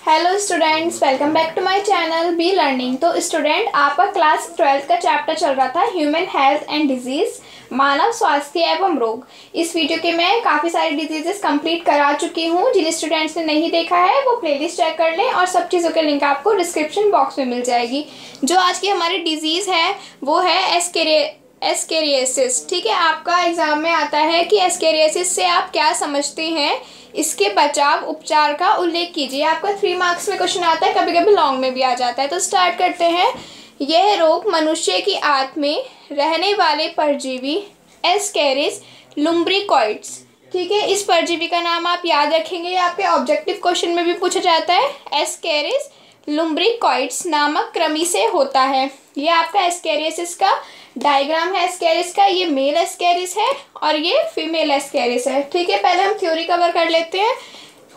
Hello students, welcome back to my channel B learning. तो student, आपका class 12th का chapter चल रहा था ह्यूमन हेल्थ एंड डिजीज़, मानव स्वास्थ्य एवं रोग। इस वीडियो के मैं काफ़ी सारी डिजीजेस कंप्लीट करा चुकी हूँ। जिन स्टूडेंट्स ने नहीं देखा है वो प्लेलिस्ट चेक कर लें और सब चीज़ों के लिंक आपको डिस्क्रिप्शन बॉक्स में मिल जाएगी। जो आज की हमारी डिजीज़ है वो है एस्केरियासिस। ठीक है, आपका एग्जाम में आता है कि एस्केरियासिस से आप क्या समझते हैं, इसके बचाव उपचार का उल्लेख कीजिए। आपका 3 मार्क्स में क्वेश्चन आता है, कभी कभी लॉन्ग में भी आ जाता है। तो स्टार्ट करते हैं। यह रोग मनुष्य की आंत में रहने वाले परजीवी एस्केरिस लुम्ब्रिकॉइड्स। ठीक है, इस परजीवी का नाम आप याद रखेंगे, आपके ऑब्जेक्टिव क्वेश्चन में भी पूछा जाता है। एस्केरिस लुम्ब्रिकॉइड्स नामक कृमि से होता है। ये आपका एस्केरियासिस का डायग्राम है। एस्केरिस का ये मेल एस्केरिस है और ये फीमेल एस्केरिस है। ठीक है, पहले हम थ्योरी कवर कर लेते हैं।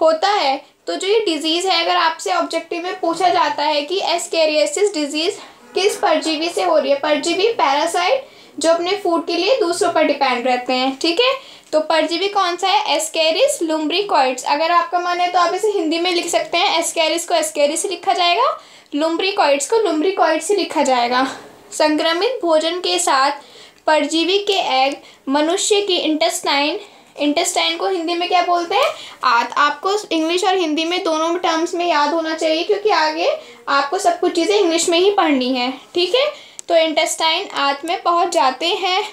होता है तो जो ये डिजीज़ है, अगर आपसे ऑब्जेक्टिव में पूछा जाता है कि एस्केरियासिस डिजीज़ किस परजीवी से हो रही है, परजीवी पैरासाइट जो अपने फूड के लिए दूसरों पर डिपेंड रहते हैं। ठीक है, तो परजीवी कौन सा है? Ascaris lumbricoides. अगर आपका मन है तो आप इसे हिंदी में लिख सकते हैं। एस्केरिस को एस्केरिस से लिखा जाएगा, लुम्ब्रिकॉइड्स को लुम्ब्रिकॉइड्स से लिखा जाएगा। संक्रमित भोजन के साथ परजीवी के एग मनुष्य की इंटेस्टाइन को हिंदी में क्या बोलते हैं? आंत। आपको इंग्लिश और हिंदी में दोनों टर्म्स में याद होना चाहिए, क्योंकि आगे आपको सब कुछ चीज़ें इंग्लिश में ही पढ़नी है। ठीक है, तो इंटेस्टाइन आंत में पहुंच जाते हैं।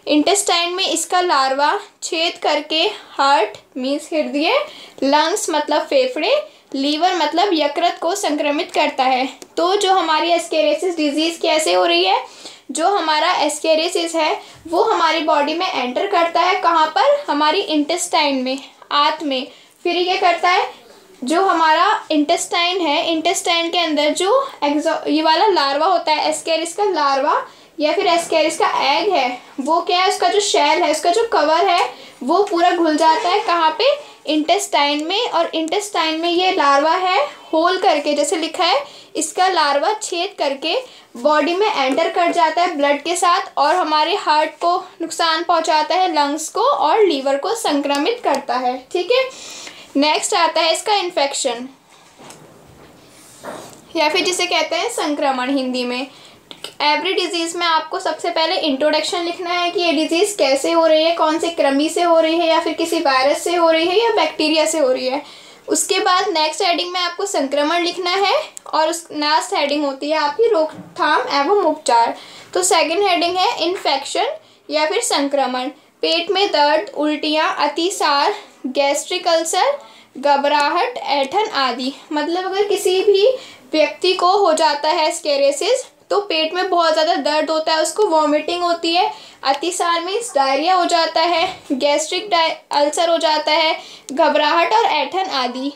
इंटेस्टाइन में इसका लार्वा छेद करके हार्ट मीन्स हृदय, लंग्स मतलब फेफड़े, लीवर मतलब यकृत को संक्रमित करता है। तो जो हमारी एस्केरियासिस डिजीज़ कैसे हो रही है, जो हमारा एस्केरियासिस है वो हमारी बॉडी में एंटर करता है। कहाँ पर? हमारी इंटेस्टाइन में, आंत में। फिर ये क्या करता है, जो हमारा इंटेस्टाइन है, इंटेस्टाइन के अंदर जो ये वाला लार्वा होता है, एस्केरिस का लार्वा या फिर एस्केरिस का एग है, वो क्या है, उसका जो शेल है, उसका जो कवर है वो पूरा घुल जाता है। कहाँ पे? इंटेस्टाइन में। और इंटेस्टाइन में ये लार्वा है होल करके, जैसे लिखा है, इसका लार्वा छेद करके बॉडी में एंटर कर जाता है ब्लड के साथ और हमारे हार्ट को नुकसान पहुंचाता है, लंग्स को और लीवर को संक्रमित करता है। ठीक है, नेक्स्ट आता है इसका इन्फेक्शन या फिर जिसे कहते हैं संक्रमण हिंदी में। एवरी डिजीज़ में आपको सबसे पहले इंट्रोडक्शन लिखना है कि ये डिजीज़ कैसे हो रही है, कौन से कृमि से हो रही है, या फिर किसी वायरस से हो रही है या बैक्टीरिया से हो रही है। उसके बाद नेक्स्ट हेडिंग में आपको संक्रमण लिखना है और उस लास्ट हेडिंग होती है आपकी रोकथाम एवं उपचार। तो सेकंड हेडिंग है इन्फेक्शन या फिर संक्रमण। पेट में दर्द, उल्टियाँ, अतिसार, गैस्ट्रिक अल्सर, घबराहट, ऐंठन आदि। मतलब अगर किसी भी व्यक्ति को हो जाता है एस्केरियासिस तो पेट में बहुत ज़्यादा दर्द होता है, उसको वॉमिटिंग होती है, अतिसार मीन्स डायरिया हो जाता है, गैस्ट्रिक अल्सर हो जाता है, घबराहट और ऐंठन आदि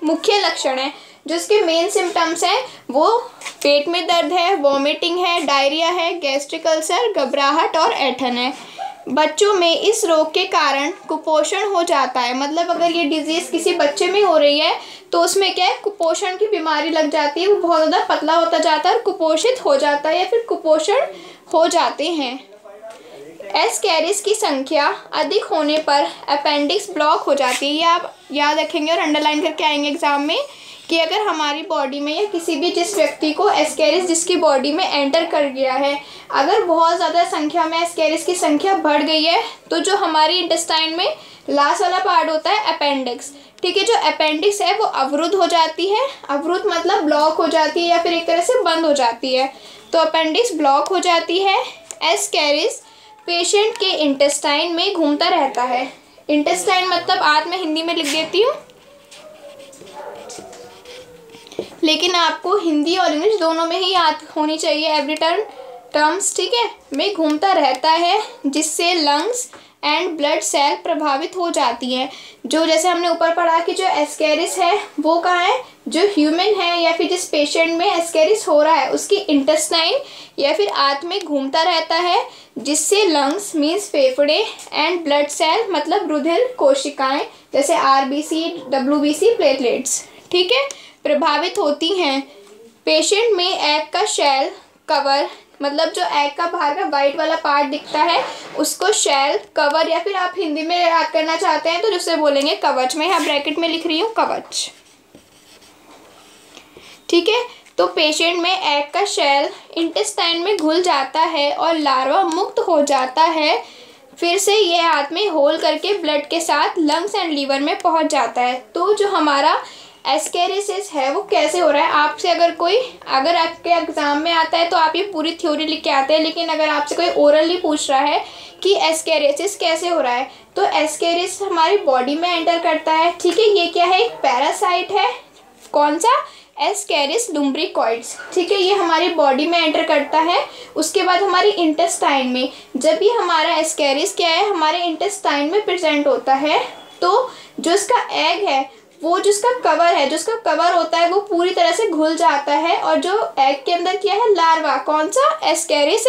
मुख्य लक्षण हैं। जो इसके मेन सिम्टम्स हैं वो पेट में दर्द है, वॉमिटिंग है, डायरिया है, गैस्ट्रिक अल्सर, घबराहट और ऐंठन है। बच्चों में इस रोग के कारण कुपोषण हो जाता है। मतलब अगर ये डिजीज़ किसी बच्चे में हो रही है तो उसमें क्या है, कुपोषण की बीमारी लग जाती है, वो बहुत ज़्यादा पतला होता जाता है और कुपोषित हो जाता है या फिर कुपोषण हो जाते हैं। एस्केरिस की संख्या अधिक होने पर अपेंडिक्स ब्लॉक हो जाती है। ये आप याद रखेंगे और अंडरलाइन करके आएंगे एग्जाम में कि अगर हमारी बॉडी में या किसी भी जिस व्यक्ति को एस्केरिस जिसकी बॉडी में एंटर कर गया है, अगर बहुत ज़्यादा संख्या में एस्केरिस की संख्या बढ़ गई है तो जो हमारी इंटेस्टाइन में लास्ट वाला पार्ट होता है अपेंडिक्स। ठीक है, जो अपेंडिक्स है वो अवरुद्ध हो जाती है। अवरुद्ध मतलब ब्लॉक हो जाती है या फिर एक तरह से बंद हो जाती है। तो अपेंडिक्स ब्लॉक हो जाती है। एस्केरिस पेशेंट के इंटेस्टाइन में घूमता रहता है। इंटेस्टाइन मतलब आंत में हिंदी में लिख देती हूँ, लेकिन आपको हिंदी और इंग्लिश दोनों में ही याद होनी चाहिए एवरी टर्म्स। ठीक है, में घूमता रहता है जिससे लंग्स एंड ब्लड सेल प्रभावित हो जाती हैं। जो जैसे हमने ऊपर पढ़ा कि जो एस्केरिस है वो कहाँ है, जो ह्यूमन है या फिर जिस पेशेंट में एस्केरिस हो रहा है उसकी इंटेस्टाइन या फिर आंत में घूमता रहता है, जिससे लंग्स मीन्स फेफड़े एंड ब्लड सेल मतलब रुधिर कोशिकाएं जैसे RBC, WBC, प्लेटलेट्स, ठीक है, प्रभावित होती हैं। पेशेंट में एग का शेल कवर मतलब जो एग का बाहर का वाइट वाला पार्ट दिखता है उसको शेल कवर या फिर आप हिंदी में याद करना चाहते हैं तो जिससे बोलेंगे कवच। मैं यहाँ ब्रैकेट में लिख रही हूँ कवच। ठीक है। तो पेशेंट में एग का शेल इंटेस्टाइन में घुल जाता है और लार्वा मुक्त हो जाता है। फिर से ये हाथ में होल करके ब्लड के साथ लंग्स एंड लीवर में पहुंच जाता है। तो जो हमारा एस्केरिसिस है वो कैसे हो रहा है, आपसे अगर आपके एग्ज़ाम में आता है तो आप ये पूरी थ्योरी लिख के आते हैं, लेकिन अगर आपसे कोई ओरली पूछ रहा है कि एस्केरिसिस कैसे हो रहा है, तो एस्केरिस हमारी बॉडी में एंटर करता है। ठीक है, ये क्या है, एक पैरासाइट है। कौन सा, एस्केरिस लुम्ब्रिकॉइड्स। ठीक है, ये हमारी बॉडी में एंटर करता है। उसके बाद हमारी इंटेस्टाइन में, जब ये हमारा एस्केरिस क्या है हमारे इंटेस्टाइन में प्रेजेंट होता है, तो जो इसका एग है वो जिसका कवर होता है वो पूरी तरह से घुल जाता है, और जो एग के अंदर क्या है, लार्वा, कौन सा, एस्केरिस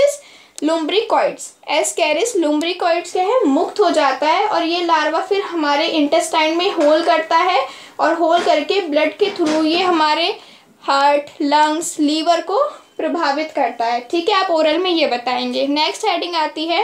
लुम्ब्रिकॉइड्स। एस्केरिस लुम्ब्रिकॉइड्स क्या है, मुक्त हो जाता है, और ये लार्वा फिर हमारे इंटेस्टाइन में होल करता है, और होल करके ब्लड के थ्रू ये हमारे हार्ट, लंग्स, लीवर को प्रभावित करता है। ठीक है, आप ओरल में ये बताएंगे। नेक्स्ट हेडिंग आती है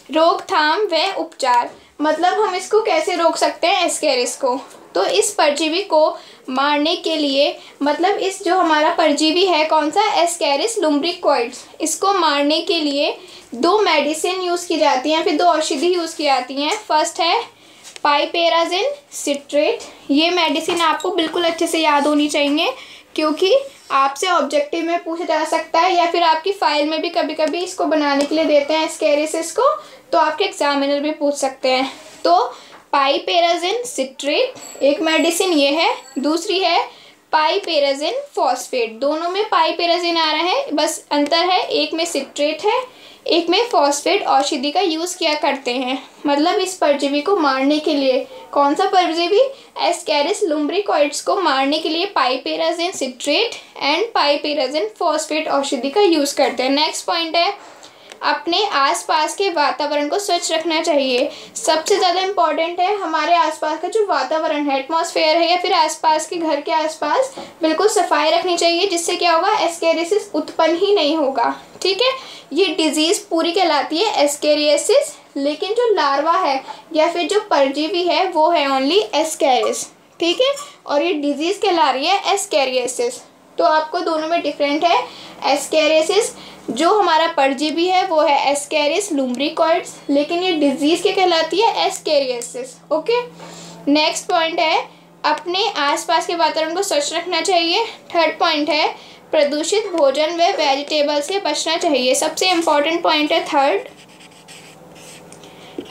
रोकथाम व उपचार। मतलब हम इसको कैसे रोक सकते हैं एस्केरिस को। तो इस परजीवी को मारने के लिए, मतलब इस जो हमारा परजीवी है कौन सा, एस्केरिस लुम्ब्रिकॉइड्स, इसको मारने के लिए 2 मेडिसिन यूज़ की जाती हैं, फिर 2 औषधि यूज़ की जाती हैं। फर्स्ट है पाइपेराजिन सिट्रेट। ये मेडिसिन आपको बिल्कुल अच्छे से याद होनी चाहिए, क्योंकि आपसे ऑब्जेक्टिव में पूछा जा सकता है, या फिर आपकी फाइल में भी कभी कभी इसको बनाने के लिए देते हैं एस्केरिसिस को, तो आपके एग्जामिनर भी पूछ सकते हैं। तो पाइपेराजिन सिट्रेट एक मेडिसिन ये है। दूसरी है पाइपेराजिन फॉस्फेट। दोनों में पाइपेराजिन आ रहा है, बस अंतर है एक में सिट्रेट है, एक में फॉस्फेट औषधि का यूज़ किया करते हैं। मतलब इस परजीवी को मारने के लिए, कौन सा परजीवी, एस्केरिस लुम्ब्रिकॉइड्स को मारने के लिए पाइपेराजिन सिट्रेट एंड पाइपेराजिन फॉस्फेट औषधि का यूज़ करते हैं। नेक्स्ट पॉइंट है अपने आसपास के वातावरण को स्वच्छ रखना चाहिए। सबसे ज़्यादा इम्पॉर्टेंट है हमारे आसपास का जो वातावरण है, एटमॉस्फेयर है, या फिर आसपास के घर के आसपास बिल्कुल सफाई रखनी चाहिए, जिससे क्या होगा, एस्केरिसिस उत्पन्न ही नहीं होगा। ठीक है, ये डिजीज़ पूरी कहलाती है एस्केरियासिस, लेकिन जो लार्वा है या फिर जो परजीवी है वो है ओनली एस्केरिस। ठीक है, और ये डिजीज़ कहला रही है एस्केरियासिस। तो आपको दोनों में डिफरेंट है। एस्केरियासिस जो हमारा परजीवी है वो है एस्केरिस लुम्ब्रिकॉइड्स, लेकिन ये डिजीज़ क्या कहलाती है, एस्केरियासिस। ओके, नेक्स्ट पॉइंट है अपने आसपास के वातावरण को स्वच्छ रखना चाहिए। थर्ड पॉइंट है प्रदूषित भोजन व वेजिटेबल से बचना चाहिए। सबसे इम्पॉर्टेंट पॉइंट है थर्ड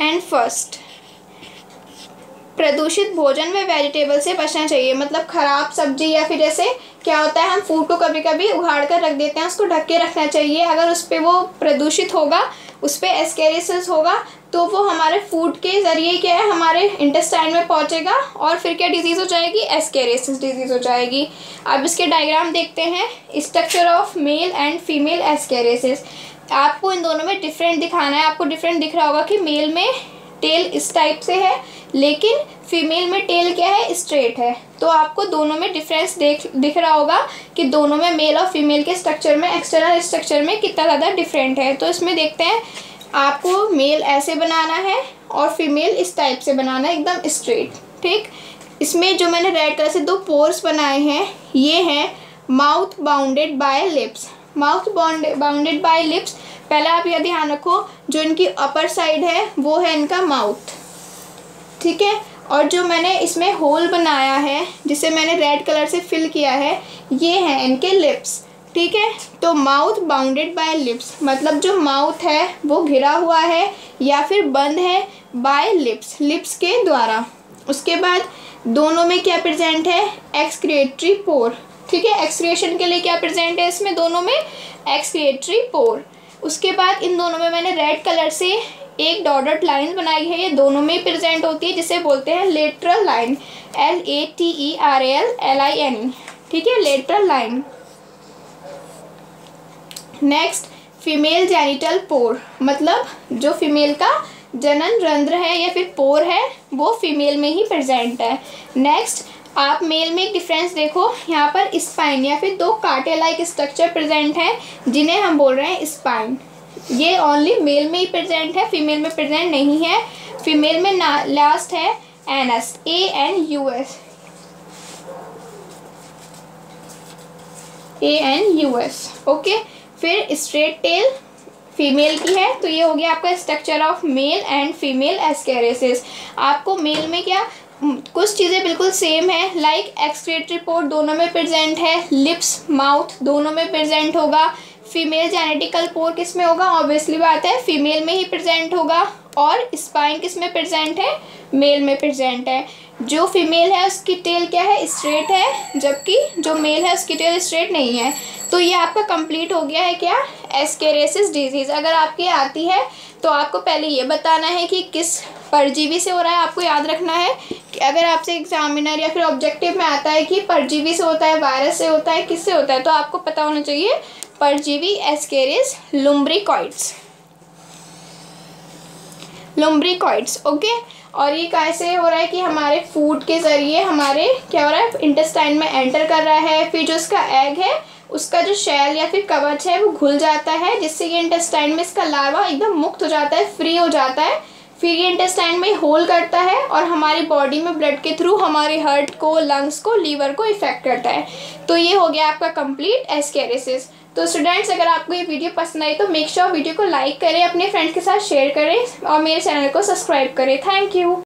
एंड फर्स्ट, प्रदूषित भोजन व वेजिटेबल से बचना चाहिए। मतलब ख़राब सब्जी, या फिर जैसे क्या होता है हम फूड को कभी कभी उगाड़ कर रख देते हैं, उसको ढक के रखना चाहिए। अगर उस पर वो प्रदूषित होगा, उस पर एस्केरिसिस होगा, तो वो हमारे फूड के ज़रिए क्या है हमारे इंटेस्टाइन में पहुंचेगा, और फिर क्या डिजीज़ हो जाएगी, एस्केरिसिस डिजीज़ हो जाएगी। अब इसके डायग्राम देखते हैं, structure of male and female ascaris. आपको इन दोनों में डिफरेंट दिखाना है। आपको डिफरेंट दिख रहा होगा कि मेल में टेल इस टाइप से है, लेकिन फीमेल में टेल क्या है, स्ट्रेट है। तो आपको दोनों में डिफरेंस दिख रहा होगा कि दोनों में मेल और फीमेल के स्ट्रक्चर में, एक्सटर्नल स्ट्रक्चर में कितना ज़्यादा डिफरेंट है। तो इसमें देखते हैं, आपको मेल ऐसे बनाना है और फीमेल इस टाइप से बनाना है, एकदम स्ट्रेट। ठीक, इसमें जो मैंने रेड कलर से 2 पोर्स बनाए हैं, ये हैं mouth bounded by lips. Mouth bounded by lips, पहले आप यह ध्यान रखो, जो इनकी अपर साइड है वो है इनका माउथ। ठीक है, और जो मैंने इसमें होल बनाया है, जिसे मैंने रेड कलर से फिल किया है, ये हैं इनके लिप्स। ठीक है, तो माउथ बाउंडेड बाय लिप्स, मतलब जो माउथ है वो घिरा हुआ है या फिर बंद है बाय लिप्स, लिप्स के द्वारा। उसके बाद दोनों में क्या प्रेजेंट है, एक्सक्रिएटरी पोर। ठीक है, एक्सक्रिएशन के लिए क्या प्रेजेंट है इसमें, दोनों में एक्सक्रिएटरी पोर। उसके बाद इन दोनों में मैंने रेड कलर से एक डॉटेड लाइन बनाई है, ये दोनों में प्रेजेंट होती है, जिसे बोलते हैं लेटरल लाइन, LATERALLINE। ठीक है, lateral line. Next, female genital pore, मतलब जो फीमेल का जनन रंध्र है या फिर पोर है वो फीमेल में ही प्रेजेंट है। नेक्स्ट, आप मेल में एक डिफरेंस देखो, यहाँ पर स्पाइन या फिर 2 कांटे लाइक स्ट्रक्चर प्रेजेंट है, जिन्हें हम बोल रहे हैं स्पाइन। ये ओनली मेल में ही प्रेजेंट है, फीमेल में प्रेजेंट नहीं है। फीमेल में लास्ट है एनस, ANUS। ANUS। ओके, फिर स्ट्रेट टेल फीमेल की है, तो ये हो गया आपका structure of male and female ascaris. आपको मेल में क्या कुछ चीज़ें बिल्कुल सेम है, लाइक एक्सक्रीटरी पोर्ट दोनों में प्रेजेंट है, लिप्स माउथ दोनों में प्रेजेंट होगा। फीमेल जेनेटिकल पोर किस में होगा, ऑब्वियसली बात है फीमेल में ही प्रेजेंट होगा। और स्पाइन किस में प्रेजेंट है, मेल में प्रेजेंट है। जो फीमेल है उसकी टेल क्या है, स्ट्रेट है, जबकि जो मेल है उसकी टेल स्ट्रेट नहीं है। तो ये आपका कंप्लीट हो गया है क्या, एस्केरेसिस डिजीज़। अगर आपकी आती है तो आपको पहले ये बताना है कि किस परजीवी से हो रहा है। आपको याद रखना है कि अगर आपसे एग्जामिनर या फिर ऑब्जेक्टिव में आता है कि परजीवी से होता है, वायरस से होता है, किससे होता है, तो आपको पता होना चाहिए परजीवी एस्केरिस लुम्ब्रिकॉइड्स। ओके, और ये कैसे हो रहा है कि हमारे फूड के ज़रिए हमारे क्या हो रहा है, इंटेस्टाइन में एंटर कर रहा है। फिर जो इसका एग है उसका जो शेल या फिर कवच है वो घुल जाता है, जिससे ये इंटेस्टाइन में इसका लार्वा एकदम मुक्त हो जाता है, फ्री हो जाता है। फिर ये इंटेस्टाइन में होल करता है और हमारी बॉडी में ब्लड के थ्रू हमारे हार्ट को, लंग्स को, लीवर को इफेक्ट करता है। तो ये हो गया आपका कंप्लीट एस्केरेसिस। तो स्टूडेंट्स, अगर आपको ये वीडियो पसंद आई तो मेक श्योर वीडियो को लाइक करें, अपने फ्रेंड्स के साथ शेयर करें और मेरे चैनल को सब्सक्राइब करें। Thank you.